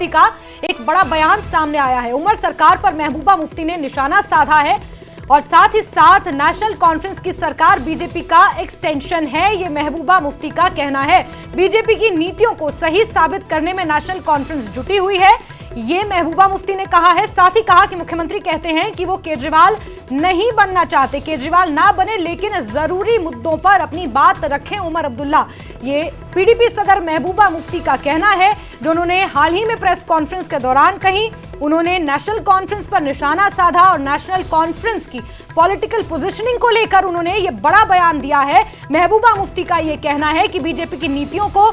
मुफ्ती का एक बड़ा बयान सामने आया है। उमर सरकार पर महबूबा मुफ्ती ने निशाना साधा है और साथ ही साथ नेशनल कॉन्फ्रेंस की सरकार बीजेपी का एक्सटेंशन है, ये महबूबा मुफ्ती का कहना है। बीजेपी की नीतियों को सही साबित करने में नेशनल कॉन्फ्रेंस जुटी हुई है, ये महबूबा मुफ्ती ने कहा है। साथ ही कहा कि मुख्यमंत्री कहते हैं कि वो केजरीवाल नहीं बनना चाहते, केजरीवाल ना बने लेकिन जरूरी मुद्दों पर अपनी बात रखें उमर अब्दुल्ला। ये पीडीपी सदर महबूबा मुफ्ती का कहना है जो उन्होंने हाल ही में प्रेस कॉन्फ्रेंस के दौरान कही। उन्होंने नेशनल कॉन्फ्रेंस पर निशाना साधा और नेशनल कॉन्फ्रेंस की पॉलिटिकल पोजीशनिंग को लेकर उन्होंने ये बड़ा बयान दिया है। महबूबा मुफ्ती का ये कहना है कि बीजेपी की नीतियों को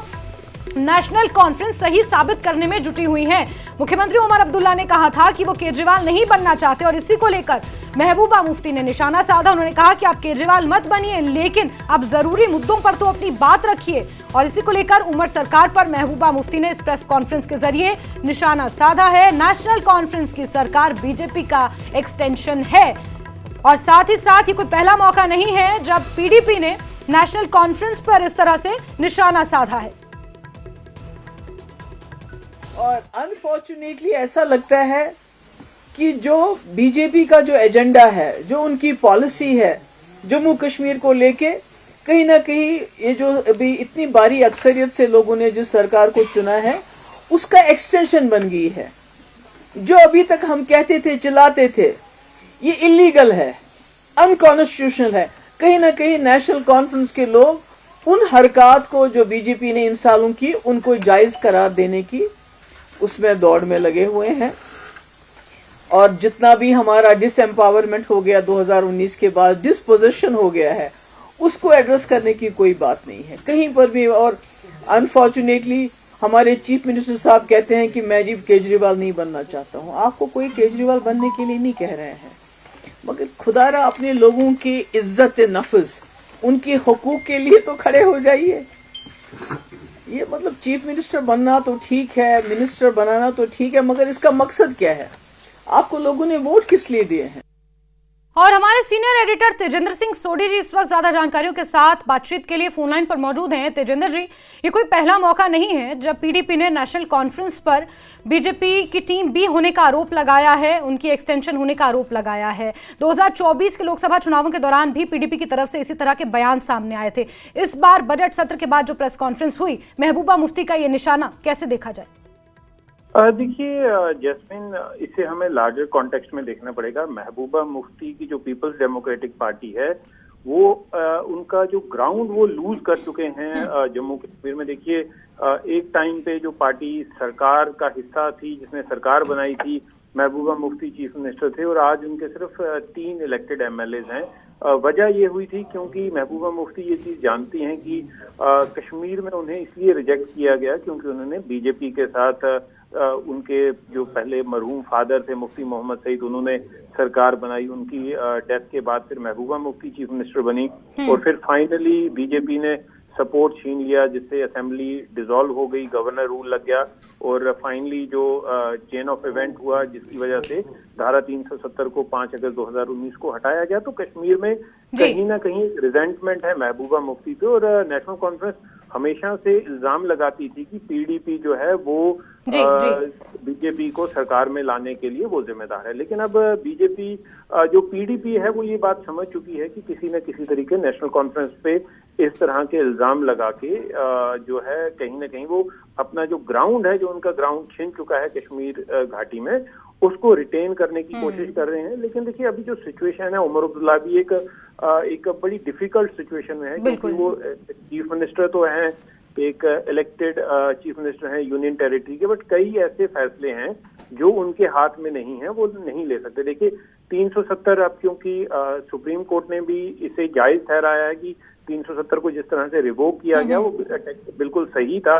नेशनल कॉन्फ्रेंस सही साबित करने में जुटी हुई है। मुख्यमंत्री उमर अब्दुल्ला ने कहा था कि वो केजरीवाल नहीं बनना चाहते और इसी को लेकर महबूबा मुफ्ती ने निशाना साधा। उन्होंने कहा कि आप केजरीवाल मत बनिए लेकिन आप जरूरी मुद्दों पर तो अपनी बात रखिए और इसी को लेकर उमर सरकार पर महबूबा मुफ्ती ने इस प्रेस कॉन्फ्रेंस के जरिए निशाना साधा है। नेशनल कॉन्फ्रेंस की सरकार बीजेपी का एक्सटेंशन है और साथ ही साथ ये कोई पहला मौका नहीं है जब पीडीपी ने नेशनल कॉन्फ्रेंस पर इस तरह से निशाना साधा है। और अनफॉर्चुनेटली ऐसा लगता है कि जो बीजेपी का जो एजेंडा है, जो उनकी पॉलिसी है जम्मू कश्मीर को लेके, कहीं ना कहीं ये जो अभी इतनी भारी अक्सरियत से लोगों ने जिस सरकार को चुना है उसका एक्सटेंशन बन गई है। जो अभी तक हम कहते थे, चिल्लाते थे ये इलीगल है, अनकॉन्स्टिट्यूशनल है, कहीं ना कहीं नेशनल कॉन्फ्रेंस के लोग उन हरकत को जो बीजेपी ने इन सालों की उनको जायज करार देने की उसमें दौड़ में लगे हुए हैं। और जितना भी हमारा डिसएम्पावरमेंट हो गया 2019 के बाद, डिसपोजिशन हो गया है, उसको एड्रेस करने की कोई बात नहीं है कहीं पर भी। और अनफॉर्चुनेटली हमारे चीफ मिनिस्टर साहब कहते हैं कि मैं जी केजरीवाल नहीं बनना चाहता हूं। आपको कोई केजरीवाल बनने के लिए नहीं कह रहे हैं, मगर खुदारा अपने लोगों की इज्जत नफ्स, उनके हुकूक के लिए तो खड़े हो जाइए। ये मतलब चीफ मिनिस्टर बनना तो ठीक है, मिनिस्टर बनाना तो ठीक है, मगर इसका मकसद क्या है? आपको लोगों ने वोट किस लिए दिए हैं? और हमारे सीनियर एडिटर तेजेंद्र सिंह सोडी जी इस वक्त ज्यादा जानकारियों के साथ बातचीत के लिए फोन लाइन पर मौजूद हैं। तेजेंद्र जी, ये कोई पहला मौका नहीं है जब पीडीपी ने नेशनल कॉन्फ्रेंस पर बीजेपी की टीम बी होने का आरोप लगाया है, उनकी एक्सटेंशन होने का आरोप लगाया है। 2024 के लोकसभा चुनावों के दौरान भी पीडीपी की तरफ से इसी तरह के बयान सामने आए थे। इस बार बजट सत्र के बाद जो प्रेस कॉन्फ्रेंस हुई, महबूबा मुफ्ती का ये निशाना कैसे देखा जाए? देखिए जैस्मिन, इसे हमें लार्जर कॉन्टेक्स्ट में देखना पड़ेगा। महबूबा मुफ्ती की जो पीपल्स डेमोक्रेटिक पार्टी है वो उनका जो ग्राउंड वो लूज कर चुके हैं जम्मू कश्मीर में। देखिए एक टाइम पे जो पार्टी सरकार का हिस्सा थी, जिसने सरकार बनाई थी, महबूबा मुफ्ती चीफ मिनिस्टर थे और आज उनके सिर्फ 3 इलेक्टेड एमएलए हैं। वजह ये हुई थी क्योंकि महबूबा मुफ्ती ये चीज जानती हैं कि कश्मीर में उन्हें इसलिए रिजेक्ट किया गया क्योंकि उन्होंने बीजेपी के साथ उनके जो पहले मरहूम फादर थे मुफ्ती मोहम्मद सईद, उन्होंने सरकार बनाई। उनकी डेथ के बाद फिर महबूबा मुफ्ती चीफ मिनिस्टर बनी और फिर फाइनली बीजेपी ने सपोर्ट छीन लिया, जिससे असेंबली डिसॉल्व हो गई, गवर्नर रूल लग गया और फाइनली जो चेन ऑफ इवेंट हुआ जिसकी वजह से धारा 370 को 5 अगस्त 2019 को हटाया गया। तो कश्मीर में कहीं ना कहीं रिजेंटमेंट है महबूबा मुफ्ती पे और नेशनल कॉन्फ्रेंस हमेशा से इल्जाम लगाती थी कि पीडीपी जो है वो बीजेपी को सरकार में लाने के लिए वो जिम्मेदार है। लेकिन अब बीजेपी जो पीडीपी है वो ये बात समझ चुकी है कि किसी न किसी तरीके नेशनल कॉन्फ्रेंस पे इस तरह के इल्जाम लगा के जो है कहीं ना कहीं वो अपना जो ग्राउंड है, जो उनका ग्राउंड छिन चुका है कश्मीर घाटी में, उसको रिटेन करने की कोशिश कर रहे हैं। लेकिन देखिए अभी जो सिचुएशन है, उमर अब्दुल्ला भी एक बड़ी डिफिकल्ट सिचुएशन में है क्योंकि वो चीफ मिनिस्टर तो हैं, एक इलेक्टेड चीफ मिनिस्टर हैं यूनियन टेरिटरी के, बट कई ऐसे फैसले हैं जो उनके हाथ में नहीं है, वो नहीं ले सकते। देखिए 370 अब क्योंकि सुप्रीम कोर्ट ने भी इसे जायज ठहराया है कि 370 को जिस तरह से रिवोक किया गया वो बिल्कुल सही था,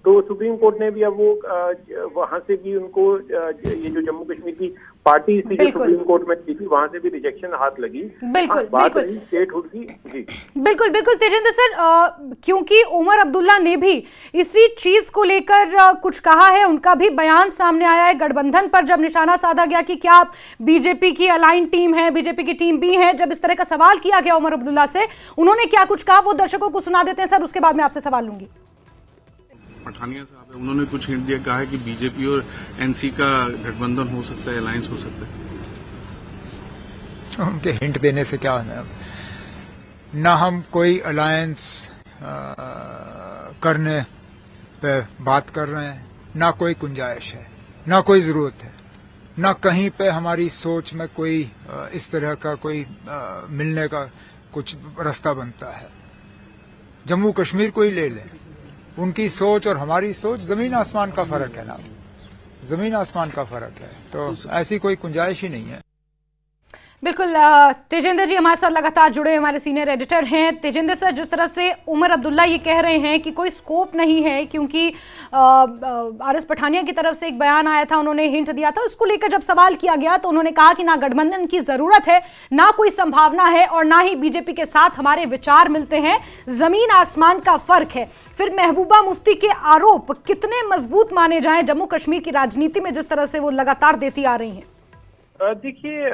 तो सुप्रीम कोर्ट ने भी अब वो वहां से भी उनको ये जो जम्मू कश्मीर की पार्टी थी जो सुप्रीम कोर्ट में थी वहां से भी रिजेक्शन हाथ लगी। बिल्कुल बात रही स्टेटहुड की। जी बिल्कुल बिल्कुल तेजेंद्र सर, क्योंकि उमर अब्दुल्ला ने भी इसी चीज को लेकर कुछ कहा है, उनका भी बयान सामने आया है गठबंधन पर जब निशाना साधा गया कि क्या आप बीजेपी की अलाइन टीम है, बीजेपी की टीम बी है, जब इस तरह का सवाल किया गया उमर अब्दुल्ला से, उन्होंने क्या कुछ कहा वो दर्शकों को सुना देते हैं सर, उसके बाद मैं आपसे सवाल लूंगी। पठानिया साहब है, उन्होंने कुछ हिंट दिया, कहा है कि बीजेपी और एनसी का गठबंधन हो सकता है, अलायंस हो सकता है। उनके हिंट देने से क्या होना है? ना हम कोई अलायंस करने पे बात कर रहे हैं, ना कोई गुंजाइश है, ना कोई जरूरत है, ना कहीं पे हमारी सोच में कोई इस तरह का कोई मिलने का कुछ रास्ता बनता है। जम्मू कश्मीर को ही ले लें, उनकी सोच और हमारी सोच जमीन आसमान का फर्क है ना, जमीन आसमान का फर्क है, तो ऐसी कोई गुंजाइश ही नहीं है। बिल्कुल, तेजेंद्र जी हमारे साथ लगातार जुड़े हुए हमारे सीनियर एडिटर हैं। तेजेंद्र सर, जिस तरह से उमर अब्दुल्ला ये कह रहे हैं कि कोई स्कोप नहीं है, क्योंकि आरएस पठानिया की तरफ से एक बयान आया था, उन्होंने हिंट दिया था, उसको लेकर जब सवाल किया गया तो उन्होंने कहा कि ना गठबंधन की जरूरत है, ना कोई संभावना है, और ना ही बीजेपी के साथ हमारे विचार मिलते हैं, जमीन आसमान का फर्क है। फिर महबूबा मुफ्ती के आरोप कितने मजबूत माने जाएं जम्मू कश्मीर की राजनीति में, जिस तरह से वो लगातार देती आ रही हैं? देखिए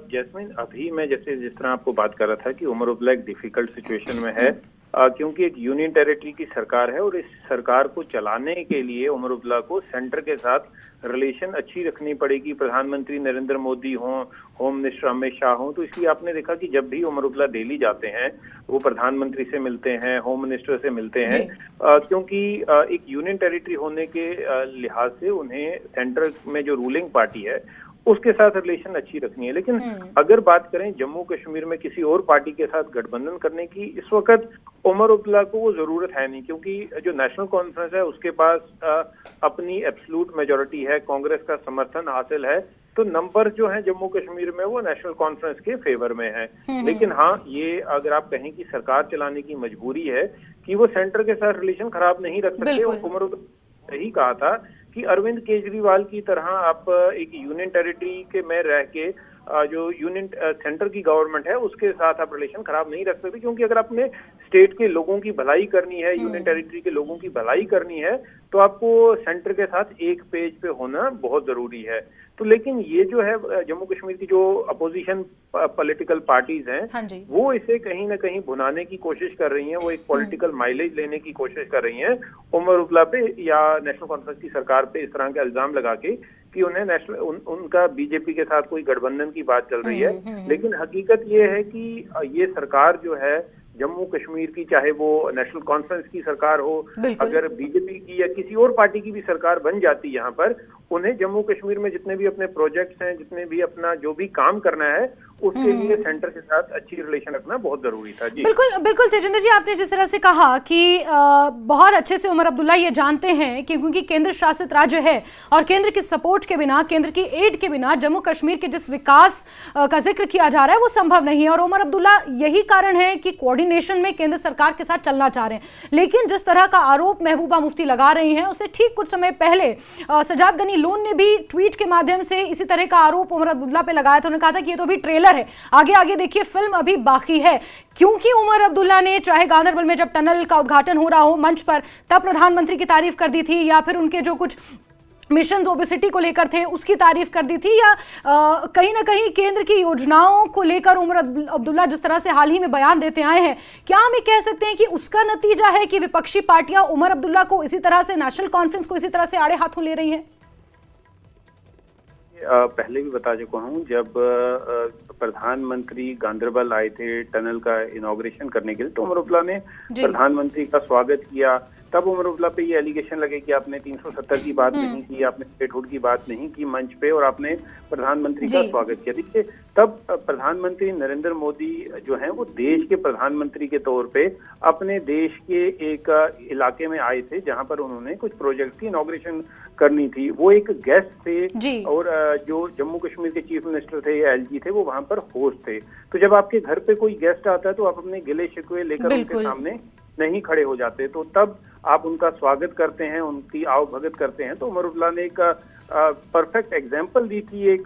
जैस्मिन, अभी मैं जिस तरह आपको बात कर रहा था कि उमर अब्दुल्ला एक डिफिकल्ट सिचुएशन में है, क्योंकि एक यूनियन टेरिटरी की सरकार है और इस सरकार को चलाने के लिए उमर अब्दुल्ला को सेंटर के साथ रिलेशन अच्छी रखनी पड़ेगी। प्रधानमंत्री नरेंद्र मोदी हों, होम मिनिस्टर अमित शाह हों, तो इसलिए आपने देखा कि जब भी उमर अब्दुल्ला दिल्ली जाते हैं वो प्रधानमंत्री से मिलते हैं, होम मिनिस्टर से मिलते हैं, क्योंकि एक यूनियन टेरिटरी होने के लिहाज से उन्हें सेंटर में जो रूलिंग पार्टी है उसके साथ रिलेशन अच्छी रखनी है। लेकिन अगर बात करें जम्मू कश्मीर में किसी और पार्टी के साथ गठबंधन करने की, इस वक्त उमर अब्दुल्ला को वो जरूरत है नहीं, क्योंकि जो नेशनल कॉन्फ्रेंस है उसके पास अपनी एब्सोल्यूट मेजॉरिटी है, कांग्रेस का समर्थन हासिल है, तो नंबर जो है जम्मू कश्मीर में वो नेशनल कॉन्फ्रेंस के फेवर में है। लेकिन हाँ, ये अगर आप कहें कि सरकार चलाने की मजबूरी है कि वो सेंटर के साथ रिलेशन खराब नहीं रख सकते। उमर अब्दुल्ला सही कहा था कि अरविंद केजरीवाल की तरह आप एक यूनियन टेरिटरी के में रह के जो यूनियन सेंटर की गवर्नमेंट है उसके साथ आप रिलेशन खराब नहीं रख सकते, क्योंकि अगर आपने स्टेट के लोगों की भलाई करनी है, यूनियन टेरिटरी के लोगों की भलाई करनी है, तो आपको सेंटर के साथ एक पेज पे होना बहुत जरूरी है। तो लेकिन ये जो है जम्मू कश्मीर की जो अपोजिशन पॉलिटिकल पार्टीज हैं, हाँ, वो इसे कहीं ना कहीं भुनाने की कोशिश कर रही हैं, वो एक पॉलिटिकल माइलेज लेने की कोशिश कर रही हैं उमर अब्दुल्ला पे या नेशनल कॉन्फ्रेंस की सरकार पे, इस तरह के इल्जाम लगा के कि उन्हें उनका बीजेपी के साथ कोई गठबंधन की बात चल रही है। लेकिन हकीकत ये है कि ये सरकार जो है जम्मू कश्मीर की, चाहे वो नेशनल कॉन्फ्रेंस की सरकार हो, अगर बीजेपी की या किसी और पार्टी की भी सरकार बन जाती यहाँ पर, उन्हें जम्मू कश्मीर में जितने भी अपने प्रोजेक्ट्स हैं, जितने भी अपना जो भी काम करना है, उसके लिए सेंटर के साथ अच्छी रिलेशन रखना बहुत जरूरी था। जी बिल्कुल बिल्कुल तेजेंद्र जी, आपने जिस तरह से कहा कि बहुत अच्छे से उमर अब्दुल्ला ये जानते हैं कि क्योंकि केंद्र शासित राज्य है और केंद्र की सपोर्ट के बिना, केंद्र की एड के बिना जम्मू कश्मीर के जिस विकास का जिक्र किया जा रहा है वो संभव नहीं है, और उमर अब्दुल्ला यही कारण है कि कोऑर्डिनेशन में केंद्र सरकार के साथ चलना चाह रहे हैं। लेकिन जिस तरह का आरोप महबूबा मुफ्ती लगा रही हैं, उससे ठीक कुछ समय पहले सजाद गनी लोन ने भी ट्वीट के माध्यम से इसी तरह का आरोप उमर अब्दुल्ला पे लगाया था। उन्होंने कहा था कि ये तो अभी ट्रेलर है, आगे आगे देखिए, फिल्म अभी बाकी है। क्योंकि उमर अब्दुल्ला ने चाहे गांदरबल में जब टनल का उद्घाटन हो रहा हो मंच पर, तब प्रधानमंत्री की तारीफ कर दी थी, या फिर उनके जो कुछ मिशन ओबेसिटी को लेकर थे उसकी तारीफ कर दी थी, या कहीं ना कहीं केंद्र की योजनाओं को लेकर उमर अब्दुल्ला जिस तरह से हाल ही में बयान देते आए हैं, क्या हम ये कह सकते हैं कि उसका नतीजा है कि विपक्षी पार्टियां उमर अब्दुल्ला को इसी तरह से, नेशनल कॉन्फ्रेंस को इसी तरह से आड़े हाथों ले रही हैं? पहले भी बता चुका हूं, जब प्रधानमंत्री गांदरबल आए थे टनल का इनॉग्रेशन करने के लिए, तो उमर अब्दुल्ला ने प्रधानमंत्री का स्वागत किया। तब उमर अब्दुल्ला पे ये एलिगेशन लगे कि आपने 370 की बात नहीं की, आपने स्टेटहुड की बात नहीं की मंच पे, और आपने प्रधानमंत्री का स्वागत किया। देखिए, तब प्रधानमंत्री नरेंद्र मोदी जो हैं वो देश के प्रधानमंत्री के तौर पे अपने देश के एक इलाके में आए थे जहां पर उन्होंने कुछ प्रोजेक्ट की इनॉग्रेशन करनी थी। वो एक गेस्ट थे और जो जम्मू कश्मीर के चीफ मिनिस्टर थे या एलजी थे वो वहां पर होस्ट थे। तो जब आपके घर पे कोई गेस्ट आता है तो आप अपने गिले शिकवे लेकर उनके सामने नहीं खड़े हो जाते, तो तब आप उनका स्वागत करते हैं, उनकी आवभगत करते हैं। तो उमर अब्दुल्ला ने एक परफेक्ट एग्जाम्पल दी थी एक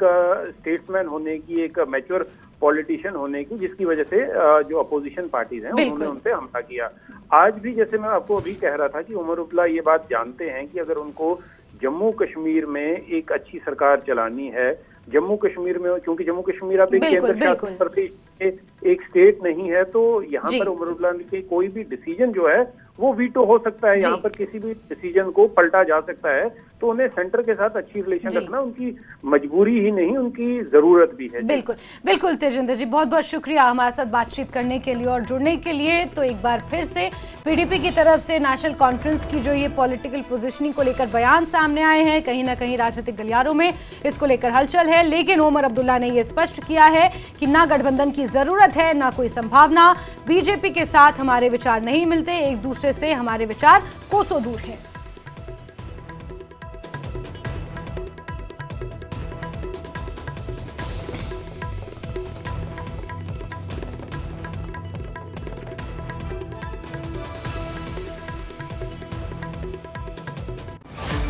स्टेट्समैन होने की, एक मैच्योर पॉलिटिशियन होने की, जिसकी वजह से जो अपोजिशन पार्टीज हैं उन्होंने उन पे हमला किया। आज भी जैसे मैं आपको अभी कह रहा था कि उमर अब्दुल्ला ये बात जानते हैं कि अगर उनको जम्मू कश्मीर में एक अच्छी सरकार चलानी है, जम्मू कश्मीर में, क्योंकि जम्मू कश्मीर आप एक केंद्र शासित प्रदेश एक स्टेट नहीं है, तो यहाँ पर उमर अब्दुल्ला के कोई भी डिसीजन जो है वो वीटो हो सकता है, जी। यहाँ पर किसी भी डिसीजन को पलटा जा सकता है। तो उन्हें सेंटर के साथ अच्छी रिलेशन जी। रखना उनकी मजबूरी ही नहीं, उनकी जरूरत भी है। बिल्कुल बिल्कुल तेजिंदर जी, बहुत बहुत शुक्रिया हमारे साथ बातचीत करने के लिए और जुड़ने के लिए। तो एक बार फिर से पीडीपी की तरफ से नेशनल कॉन्फ्रेंस की जो ये पॉलिटिकल पोजीशनिंग को लेकर बयान सामने आए हैं, कहीं ना कहीं राजनीतिक गलियारों में इसको लेकर हलचल है, लेकिन ओमर अब्दुल्ला ने ये स्पष्ट किया है कि ना गठबंधन की जरूरत है, ना कोई संभावना। बीजेपी के साथ हमारे विचार नहीं मिलते, एक दूसरे से हमारे विचार कोसों दूर है।